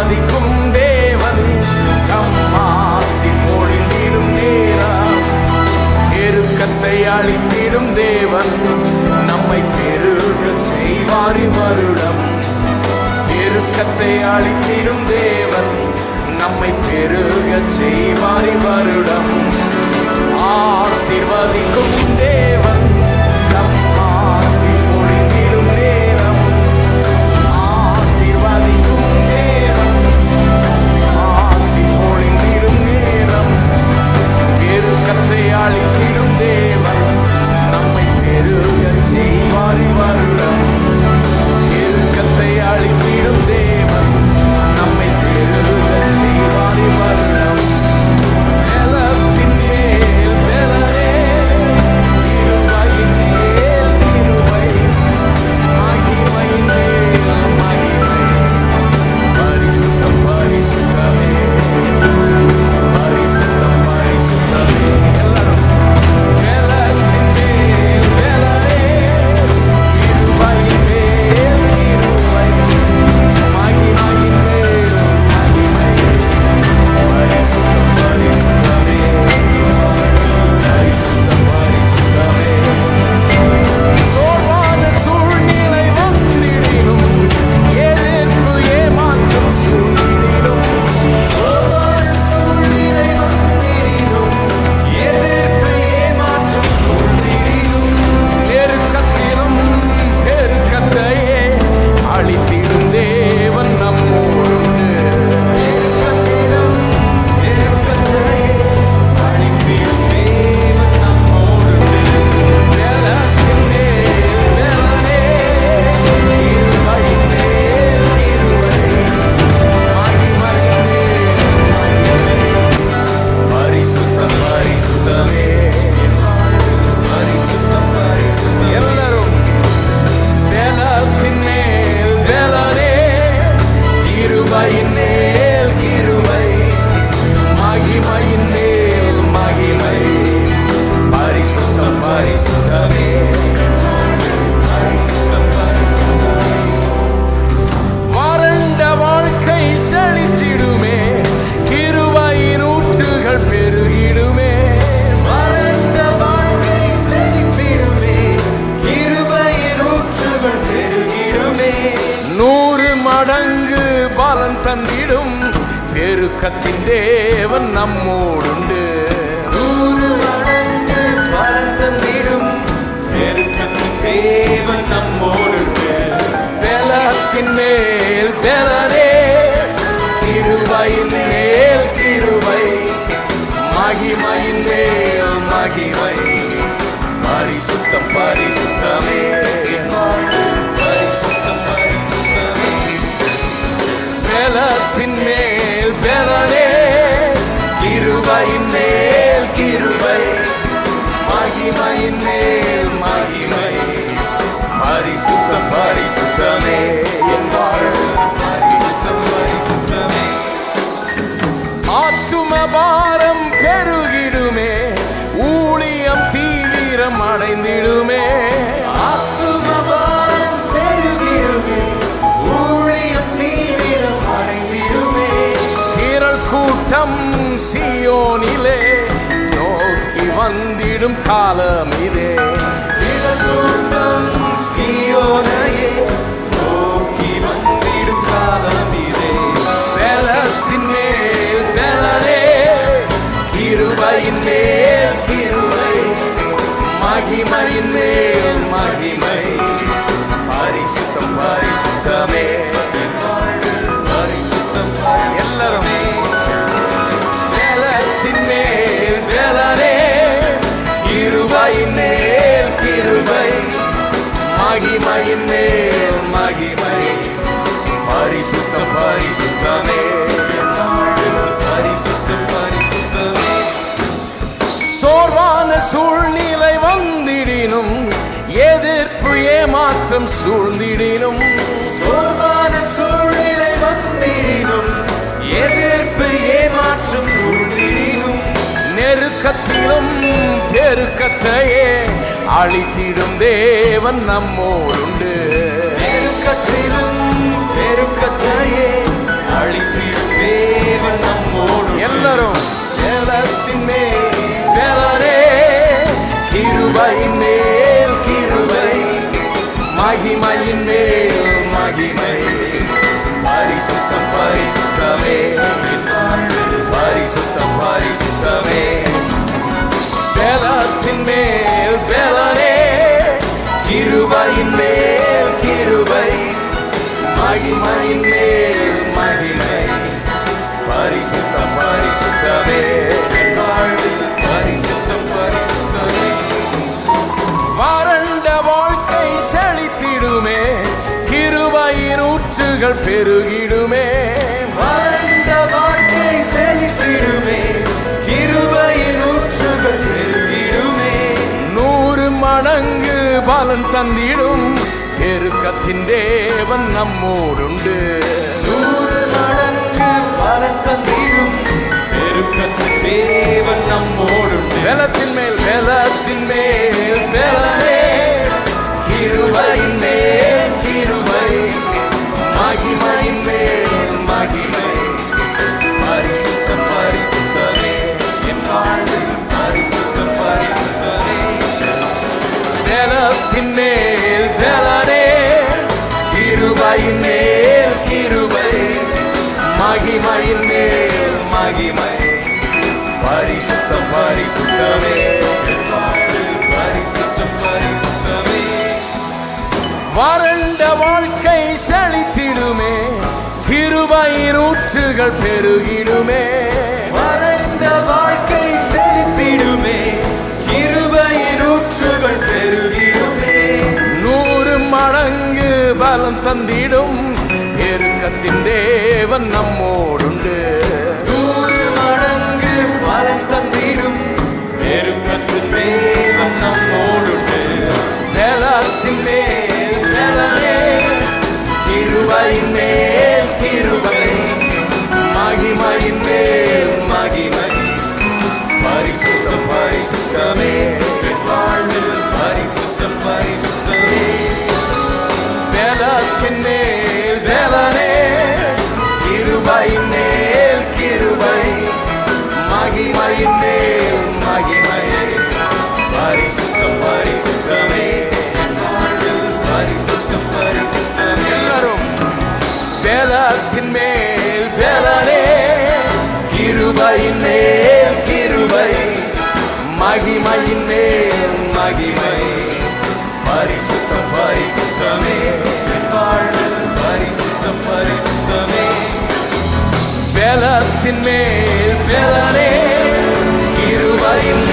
ஆசிர்வதிக்கும் தேவன் தம் ஆசி பொழிந்திடும் நேரம். பெருக்கத்தை அளித்திடும் தேவன் நம்மை பெருக செய்வார் வருடம். பெருக்கத்தை அளித்திடும் தேவன் நம்மை பெருக செய்வார் வருடம். ஆசிர்வதிக்கும் தேவன் தம் ஆசி பொழிந்திடும் நேரம். ஆசிர்வதிக்கும் தேவன் ஆசி பொழிந்திடும் நேரம். பெருக்கத்தை அளித்திடும் தேவன் நம்மை பெருக செய்வார் வருடம். பெருக்கத்தை அளித்திடும் தேவன் நம்மை பெருக செய்வார் வருடம். மடங்கு பலன் தந்திடும் பெருக்கத்தின் தேவன் நம்மோடுண்டு. 100 மடங்கு பலன் தந்திடும் பெருக்கத்தின் தேவன் நம்மோடுண்டு. பலத்தின் மேல் பலனே, கிருபையின் மேல் கிருபை, மகிமையின் மேல் மகிமை. பரிசுத்தம் பரிசுத்தமே பலத்தின் மேல் பலனே, கிருபையின் மேல் கிருபை, மகிமையின் மேல் மகிமை. பரிசுத்தம் பரிசுத்தமே என் வாழ்வு பரிசுத்தம் பரிசுத்தமே. ஆத்தும பாரம் பெருகிடுமே, ஊழியம் தீவிரம் அடைந்திடுமே. ஆத்தும பாரம் பெருகிடுமே, ஊழியம் தீவிரம் அடைந்திடுமே. திரள் கூட்டம் சீயோனிலே நோக்கி வந்திடும் காலம் இதே. திரள் கூட்டம் சீயோனையே நோக்கி வந்திடும் காலம் இதே. பலத்தின் மேல் பலனே, கிருபையின் மேல் கிருபை, மகிமையின் மேல் மகிமை. பரிசுத்தம் பரிசுத்தமே பரிசுத்தம் எல்லாரும். பலத்தின் மேல் பலனே, கிருபையின் மேல் கிருபை, மகிமையின் மேல் மகிமை. பரிசுத்தம் பரிசுத்தமே பரிசுத்தம் பரிசுத்தமே. சோர்வான சூழ்நிலை வந்திடினும், எதிர்ப்பு ஏமாற்றம் சூழ்ந்திடினும். சோர்வான சூழ்நிலை வந்திடினும், எதிர்ப்பு ஏமாற்றம் சூழ்ந்திடினும். நெருக்கத்திலும் பெருக்கத்தையே அளித்திடும் தேவன் நம்மோடுண்டு. நெருக்கத்திலும் பெருக்கத்தையே அளித்திடும் கிருபையின் மேல் கிருபை, மகிமையின் மேல் மகிமை. பரிசுத்தம் பரிசுத்தமே என் வாழ்வில் பரிசுத்தம் பரிசுத்தமே. வறண்ட வாழ்க்கை செழித்திடுமே, கிருபையின் ஊற்றுகள் பெருகிடுமே. வறண்ட வாழ்க்கை செழித்திடுமே, கிருபையின் ஊற்றுகள் பெருகிடுமே. 100 மடங்கு பலன் தந்திடும் பெருக்கத்தின் தேவன் நம்மோடுண்டு. 100 மடங்கு பலன் தந்திடும் பெருக்கத்தின் தேவன் நம்மோடுண்டு. பலத்தின் மேல் பலத்தின் மேல் பலனே, கிருபையின் மேல் கிருபை, மகிமையின் மேல் மகிமை. பரிசுத்தம் பரிசுத்தமே என் வாழ்வில் பரிசுத்தம் பரிசுத்தமே. பலத்தின் மேல் பலனே, கிருபையின் மேல் கிருபை, மகிமையின் மேல் மகிமை. பரிசுத்தம் பரிசுத்தமே என் வாழ்வில் பரிசுத்தம் பரிசுத்தமே. வறண்ட வாழ்க்கை செழித்திடுமே, கிருபையின் ஊற்றுகள் பெருகிடுமே. வறண்ட வாழ்க்கை செழித்திடுமே, கிருபையின் ஊற்றுகள் பெருகிடுமே. 100 மடங்கு பலம் தந்திடும் பெருக்கத்தின் தேவன் நம்மோடுண்டு. 100 மடங்கு பலன் தந்திடும் பெருக்கத்தின் தேவன் நம்மோடுண்டு. பலத்தின் மேல் பலனே, கிருபையின் மேல் கிருபை, மகிமையின் மேல் மகிமை. பரிசுத்தம் பரிசுத்தமே என் வாழ்வில் பரிசுத்தம் பரிசுத்தமே. பலத்தின் மேல் பலனே, கிருபையின் மேல் கிருபை, மகிமையின் மேல் மகிமை. பரிசுத்தம் பரிசுத்தமே என் வாழ்வில் பரிசுத்தம் பரிசுத்தமே. எல்லாரும் பலத்தின் மேல் பலனே, கிருபையின் மேல் கிருபை, மகிமையின் மேல் மகிமை. பரிசுத்தம் பரிசுத்தமே என் வாழ்வில் பரிசுத்தம் பரிசுத்தமே. பலத்தின் மேல் பலனே, கிருபையின்